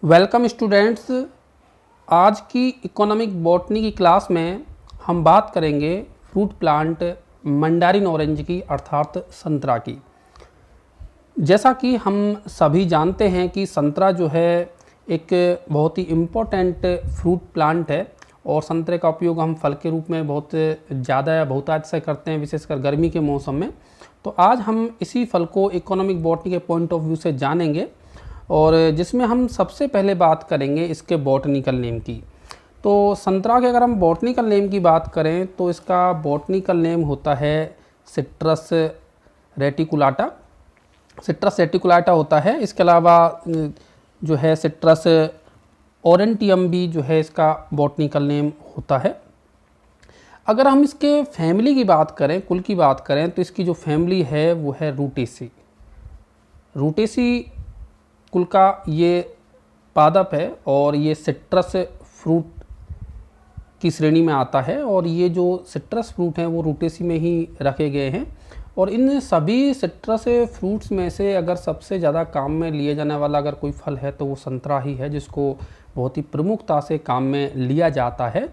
Welcome students. आज की economic botany की क्लास में हम बात करेंगे फ्रूट प्लांट मंडारिन ऑरेंज की अर्थात संतरा की। जैसा कि हम सभी जानते हैं कि संतरा जो है एक बहुत ही इम्पोर्टेंट फ्रूट प्लांट है और संतरे का उपयोग हम फल के रूप में बहुत ज़्यादा या बहुतायत से करते हैं, विशेषकर गर्मी के मौसम में। तो आज हम इसी फल को इकोनॉमिक बॉटनी के पॉइंट ऑफ व्यू से जानेंगे और जिसमें हम सबसे पहले बात करेंगे इसके बॉटनिकल नेम की। तो संतरा के अगर हम बॉटनिकल नेम की बात करें तो इसका बॉटनिकल नेम होता है सिट्रस रेटिकुलाटा। सिट्रस रेटिकुलाटा होता है। इसके अलावा जो है सिट्रस ओरेंटियम भी जो है इसका बॉटनिकल नेम होता है। अगर हम इसके फैमिली की बात करें, कुल की बात करें, तो इसकी जो फैमिली है वो है रूटेसी। रूटेसी कुल का ये पादप है और ये सिट्रस फ्रूट की श्रेणी में आता है और ये जो सिट्रस फ्रूट हैं वो रूटेसी में ही रखे गए हैं। और इन सभी सिट्रस फ्रूट्स में से अगर सबसे ज़्यादा काम में लिए जाने वाला अगर कोई फल है तो वो संतरा ही है, जिसको बहुत ही प्रमुखता से काम में लिया जाता है।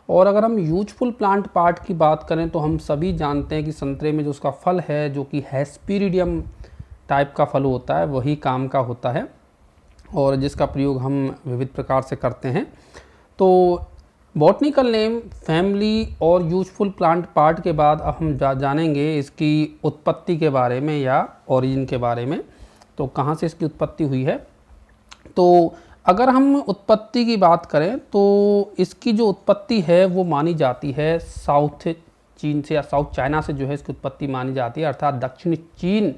और अगर हम यूजफुल प्लांट पार्ट की बात करें तो हम सभी जानते हैं कि संतरे में जो उसका फल है जो कि हेस्पेरिडियम टाइप का फल होता है वही काम का होता है और जिसका प्रयोग हम विविध प्रकार से करते हैं। तो बॉटनिकल नेम, फैमिली और यूजफुल प्लांट पार्ट के बाद अब हम जानेंगे इसकी उत्पत्ति के बारे में या ओरिजिन के बारे में। तो कहाँ से इसकी उत्पत्ति हुई है। तो अगर हम उत्पत्ति की बात करें तो इसकी जो उत्पत्ति है वो मानी जाती है साउथ चीन से या साउथ चाइना से जो है इसकी उत्पत्ति मानी जाती है, अर्थात दक्षिणी चीन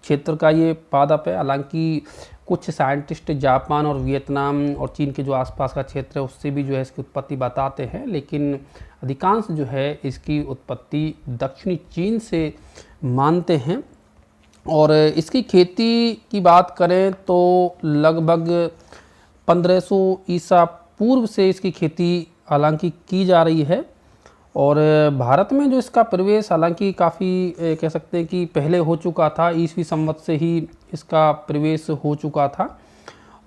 क्षेत्र का ये पादप है। हालांकि कुछ साइंटिस्ट जापान और वियतनाम और चीन के जो आसपास का क्षेत्र है उससे भी जो है इसकी उत्पत्ति बताते हैं, लेकिन अधिकांश जो है इसकी उत्पत्ति दक्षिणी चीन से मानते हैं। और इसकी खेती की बात करें तो लगभग 1500 ईसा पूर्व से इसकी खेती हालांकि की जा रही है। और भारत में जो इसका प्रवेश हालांकि काफ़ी कह सकते हैं कि पहले हो चुका था, ईसवी संवत से ही इसका प्रवेश हो चुका था।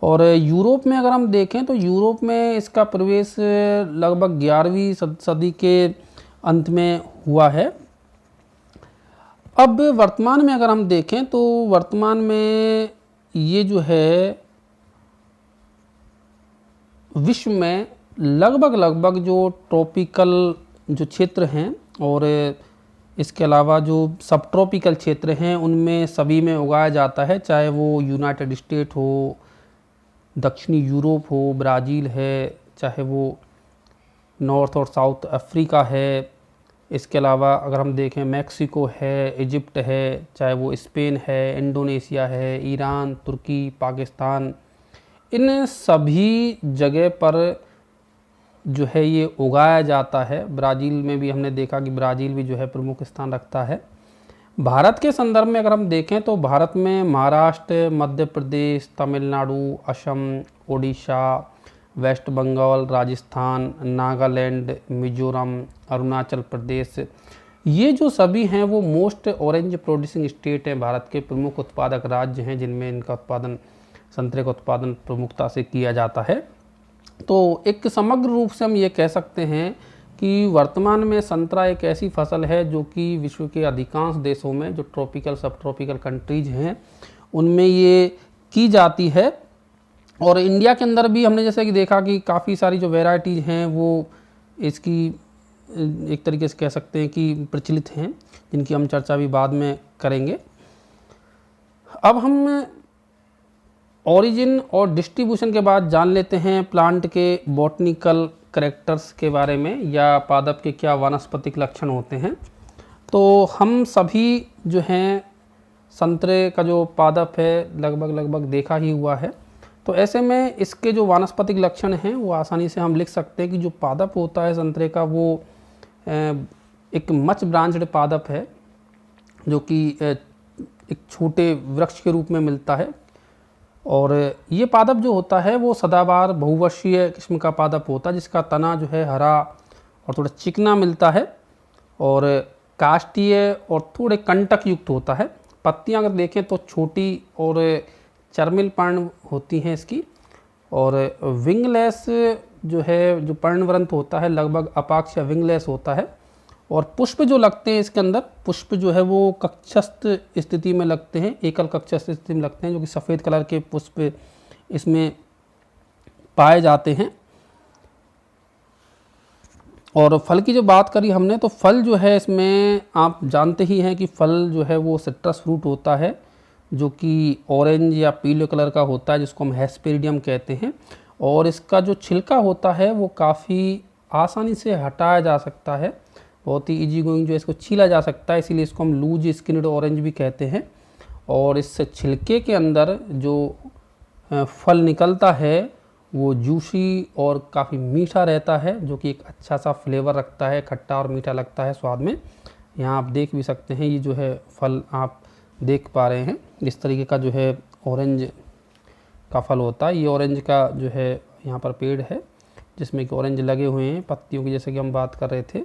और यूरोप में अगर हम देखें तो यूरोप में इसका प्रवेश लगभग 11वीं सदी के अंत में हुआ है। अब वर्तमान में अगर हम देखें तो वर्तमान में ये जो है विश्व में लगभग जो ट्रॉपिकल जो क्षेत्र हैं और इसके अलावा जो सब ट्रॉपिकल क्षेत्र हैं उनमें सभी में उगाया जाता है, चाहे वो यूनाइटेड स्टेट हो, दक्षिणी यूरोप हो, ब्राज़ील है, चाहे वो नॉर्थ और साउथ अफ्रीका है। इसके अलावा अगर हम देखें मैक्सिको है, इजिप्ट है, चाहे वो स्पेन है, इंडोनेशिया है, ईरान, तुर्की, पाकिस्तान, इन सभी जगह पर जो है ये उगाया जाता है। ब्राज़ील में भी हमने देखा कि ब्राज़ील भी जो है प्रमुख स्थान रखता है। भारत के संदर्भ में अगर हम देखें तो भारत में महाराष्ट्र, मध्य प्रदेश, तमिलनाडु, असम, ओडिशा, वेस्ट बंगाल, राजस्थान, नागालैंड, मिजोरम, अरुणाचल प्रदेश, ये जो सभी हैं वो मोस्ट ऑरेंज प्रोड्यूसिंग स्टेट हैं, भारत के प्रमुख उत्पादक राज्य हैं जिनमें इनका उत्पादन, संतरे का उत्पादन प्रमुखता से किया जाता है। तो एक समग्र रूप से हम ये कह सकते हैं कि वर्तमान में संतरा एक ऐसी फसल है जो कि विश्व के अधिकांश देशों में जो ट्रॉपिकल सब ट्रॉपिकल कंट्रीज हैं उनमें ये की जाती है। और इंडिया के अंदर भी हमने जैसे कि देखा कि काफ़ी सारी जो वैरायटीज़ हैं वो इसकी एक तरीके से कह सकते हैं कि प्रचलित हैं, जिनकी हम चर्चा भी बाद में करेंगे। अब हम ओरिजिन और डिस्ट्रीब्यूशन के बाद जान लेते हैं प्लांट के बॉटनिकल कैरेक्टर्स के बारे में या पादप के क्या वानस्पतिक लक्षण होते हैं। तो हम सभी जो हैं संतरे का जो पादप है लगभग देखा ही हुआ है। तो ऐसे में इसके जो वानस्पतिक लक्षण हैं वो आसानी से हम लिख सकते हैं कि जो पादप होता है संतरे का वो एक मच ब्रांच्ड पादप है जो कि एक छोटे वृक्ष के रूप में मिलता है। और ये पादप जो होता है वो सदाबहार बहुवर्षीय किस्म का पादप होता है जिसका तना जो है हरा और थोड़ा चिकना मिलता है और काष्ठीय और थोड़े कंटक युक्त होता है। पत्तियां अगर देखें तो छोटी और चर्मिल पर्ण होती हैं इसकी और विंगलेस जो है, जो पर्णवृंत होता है लगभग अपाक्ष या विंगलेस होता है। और पुष्प जो लगते हैं इसके अंदर, पुष्प जो है वो कक्षस्थ स्थिति में लगते हैं, एकल कक्षस्थ स्थिति में लगते हैं, जो कि सफ़ेद कलर के पुष्प इसमें पाए जाते हैं। और फल की जो बात करी हमने, तो फल जो है इसमें आप जानते ही हैं कि फल जो है वो सिट्रस फ्रूट होता है, जो कि ऑरेंज या पीले कलर का होता है, जिसको हम हेस्पेरिडियम कहते हैं। और इसका जो छिलका होता है वो काफ़ी आसानी से हटाया जा सकता है, बहुत ही इजी गोइंग, जो इसको छीला जा सकता है, इसीलिए इसको हम लूज स्किन्ड ऑरेंज भी कहते हैं। और इस छिलके के अंदर जो फल निकलता है वो जूसी और काफ़ी मीठा रहता है, जो कि एक अच्छा सा फ्लेवर रखता है, खट्टा और मीठा लगता है स्वाद में। यहाँ आप देख भी सकते हैं, ये जो है फल आप देख पा रहे हैं, इस तरीके का जो है ऑरेंज का फल होता है। ये ऑरेंज का जो है यहाँ पर पेड़ है, जिसमें कि ऑरेंज लगे हुए हैं पत्तियों की, जैसे कि हम बात कर रहे थे।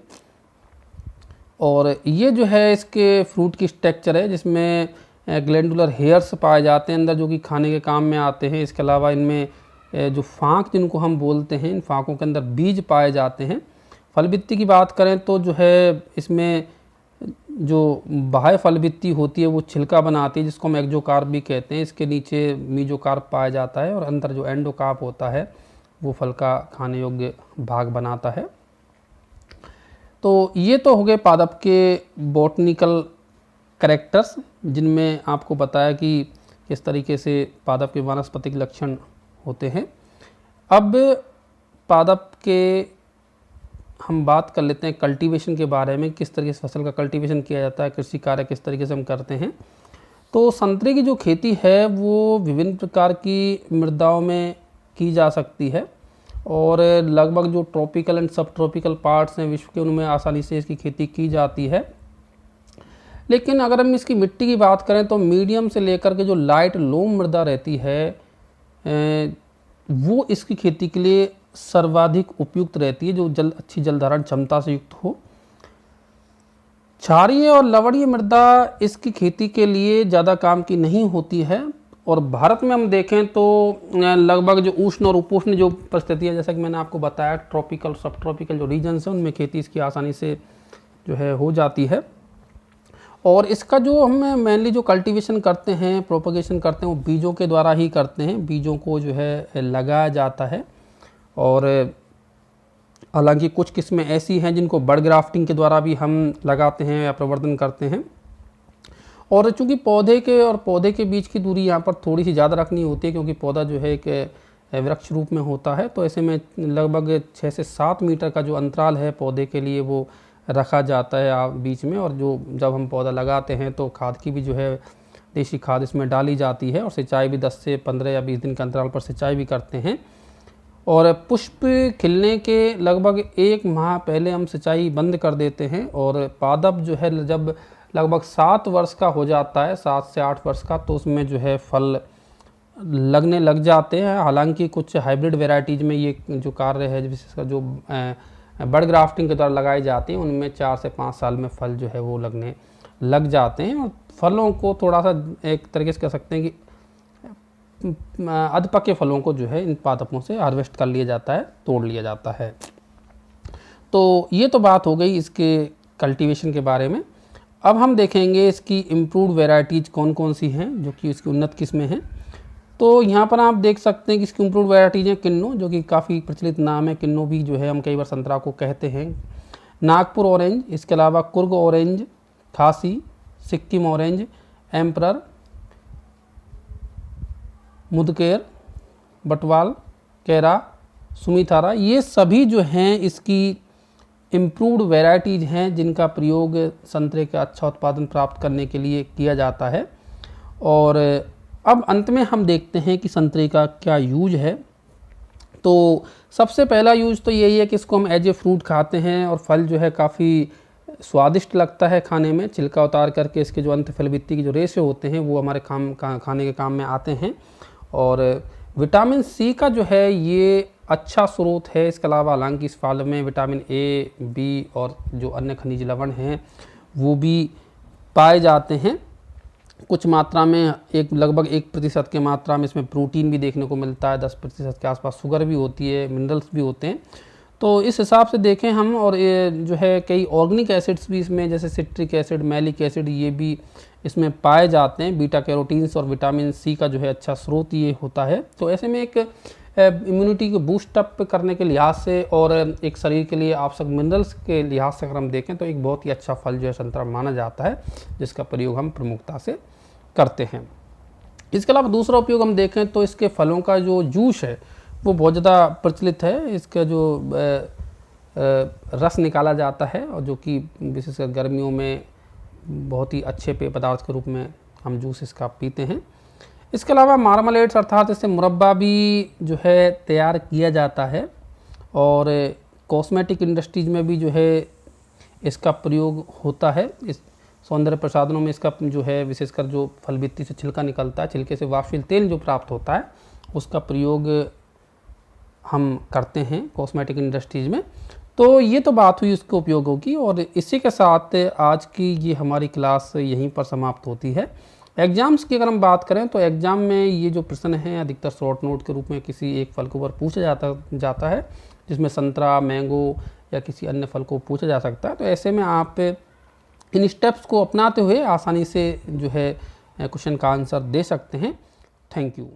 और ये जो है इसके फ्रूट की स्ट्रक्चर है, जिसमें ग्लैंडुलर हेयर्स पाए जाते हैं अंदर, जो कि खाने के काम में आते हैं। इसके अलावा इनमें जो फांक जिनको हम बोलते हैं, इन फांकों के अंदर बीज पाए जाते हैं। फल भित्ति की बात करें तो जो है इसमें जो बाह्य फल भित्ति होती है वो छिलका बनाती है, जिसको हम एक्जोकार्प भी कहते हैं। इसके नीचे मीजोकार्प पाया जाता है और अंदर जो एंडोकार्प होता है वो फल का खाने योग्य भाग बनाता है। तो ये तो हो गए पादप के बॉटनिकल कैरेक्टर्स, जिनमें आपको बताया कि किस तरीके से पादप के वानस्पतिक लक्षण होते हैं। अब पादप के हम बात कर लेते हैं कल्टीवेशन के बारे में, किस तरीके से फसल का कल्टीवेशन किया जाता है, कृषि कार्य किस तरीके से हम करते हैं। तो संतरे की जो खेती है वो विभिन्न प्रकार की मृदाओं में की जा सकती है, और लगभग जो ट्रॉपिकल एंड सब ट्रॉपिकल पार्ट्स हैं विश्व के, उनमें आसानी से इसकी खेती की जाती है। लेकिन अगर हम इसकी मिट्टी की बात करें तो मीडियम से लेकर के जो लाइट लोम मृदा रहती है वो इसकी खेती के लिए सर्वाधिक उपयुक्त रहती है, जो अच्छी जल धारण क्षमता से युक्त हो। क्षारीय और लवणीय मृदा इसकी खेती के लिए ज़्यादा काम की नहीं होती है। और भारत में हम देखें तो लगभग जो उष्ण और उपोष्ण जो परिस्थितियाँ, जैसा कि मैंने आपको बताया, ट्रॉपिकल सब ट्रॉपिकल जो रीजन्स हैं उनमें खेती इसकी आसानी से जो है हो जाती है। और इसका जो हम मेनली जो कल्टीवेशन करते हैं, प्रोपगेशन करते हैं, वो बीजों के द्वारा ही करते हैं। बीजों को जो है लगाया जाता है। और हालांकि कुछ किस्में ऐसी हैं जिनको बड ग्राफ्टिंग के द्वारा भी हम लगाते हैं या प्रवर्धन करते हैं। और चूंकि पौधे के और पौधे के बीच की दूरी यहाँ पर थोड़ी सी ज़्यादा रखनी होती है, क्योंकि पौधा जो है एक वृक्ष रूप में होता है, तो ऐसे में लगभग 6 से 7 मीटर का जो अंतराल है पौधे के लिए वो रखा जाता है बीच में। और जो जब हम पौधा लगाते हैं तो खाद की भी जो है देसी खाद इसमें डाली जाती है, और सिंचाई भी 10 से 15 या 20 दिन के अंतराल पर सिंचाई भी करते हैं। और पुष्प खिलने के लगभग 1 माह पहले हम सिंचाई बंद कर देते हैं। और पादप जो है जब लगभग 7 वर्ष का हो जाता है, 7 से 8 वर्ष का, तो उसमें जो है फल लगने लग जाते हैं। हालांकि कुछ हाइब्रिड वेराइटीज़ में ये जो कार्य है, विशेषकर जो बड ग्राफ्टिंग के द्वारा लगाई जाती हैं, उनमें 4 से 5 साल में फल जो है वो लगने लग जाते हैं। और फलों को थोड़ा सा एक तरीके से कह सकते हैं कि अधपके फलों को जो है इन पादपों से हार्वेस्ट कर लिया जाता है, तोड़ लिया जाता है। तो ये तो बात हो गई इसके कल्टीवेशन के बारे में। अब हम देखेंगे इसकी इम्प्रूव्ड वेराइटीज़ कौन कौन सी हैं, जो कि इसकी उन्नत किस्में हैं। तो यहाँ पर आप देख सकते हैं कि इसकी इम्प्रूव्ड वेराइटीज़ हैं किन्नू, जो कि काफ़ी प्रचलित नाम है। किन्नू भी जो है हम कई बार संतरा को कहते हैं। नागपुर ऑरेंज, इसके अलावा कुर्ग ऑरेंज, खासी, सिक्किम ऑरेंज, एम्परर, मुदकेर, बटवाल, कैरा, सुमिथारा, ये सभी जो हैं इसकी इम्प्रूव्ड वेराइटीज़ हैं, जिनका प्रयोग संतरे का अच्छा उत्पादन प्राप्त करने के लिए किया जाता है। और अब अंत में हम देखते हैं कि संतरे का क्या यूज है। तो सबसे पहला यूज तो यही है कि इसको हम एज ए फ्रूट खाते हैं, और फल जो है काफ़ी स्वादिष्ट लगता है खाने में। छिलका उतार करके इसके जो अंत फलभित्ति की जो रेशे होते हैं वो हमारे खाने के काम में आते हैं। और विटामिन सी का जो है ये अच्छा स्रोत है। इसके अलावा हालांकि इस फल में विटामिन ए, बी और जो अन्य खनिज लवण हैं वो भी पाए जाते हैं। कुछ मात्रा में लगभग 1% के मात्रा में इसमें प्रोटीन भी देखने को मिलता है, 10% के आसपास शुगर भी होती है, मिनरल्स भी होते हैं। तो इस हिसाब से देखें हम, और ये जो है कई ऑर्गेनिक एसिड्स भी इसमें, जैसे सिट्रिक एसिड, मैलिक एसिड, ये भी इसमें पाए जाते हैं। बीटा कैरोटीन्स और विटामिन सी का जो है अच्छा स्रोत ये होता है। तो ऐसे में एक इम्यूनिटी को बूस्ट अप करने के लिहाज से और एक शरीर के लिए आवश्यक मिनरल्स के लिहाज से अगर हम देखें तो एक बहुत ही अच्छा फल जो है संतरा माना जाता है, जिसका प्रयोग हम प्रमुखता से करते हैं। इसके अलावा दूसरा उपयोग हम देखें तो इसके फलों का जो जूस है वो बहुत ज़्यादा प्रचलित है। इसका जो रस निकाला जाता है और जो कि विशेषकर गर्मियों में बहुत ही अच्छे पेय पदार्थ के रूप में हम जूस इसका पीते हैं। इसके अलावा मार्मलेट्स अर्थात इससे मुरब्बा भी जो है तैयार किया जाता है, और कॉस्मेटिक इंडस्ट्रीज में भी जो है इसका प्रयोग होता है। इस सौंदर्य प्रसाधनों में इसका जो है विशेषकर जो फल बित्ती से छिलका निकलता है, छिलके से वाष्पशील तेल जो प्राप्त होता है, उसका प्रयोग हम करते हैं कॉस्मेटिक इंडस्ट्रीज में। तो ये तो बात हुई उसके उपयोगों की, और इसी के साथ आज की ये हमारी क्लास यहीं पर समाप्त होती है। एग्ज़ाम्स की अगर हम बात करें तो एग्ज़ाम में ये जो प्रश्न हैं अधिकतर शॉर्ट नोट के रूप में किसी एक फल के ऊपर पूछा जाता है, जिसमें संतरा, मैंगो या किसी अन्य फल को पूछा जा सकता है। तो ऐसे में आप इन स्टेप्स को अपनाते हुए आसानी से जो है क्वेश्चन का आंसर दे सकते हैं। Thank you.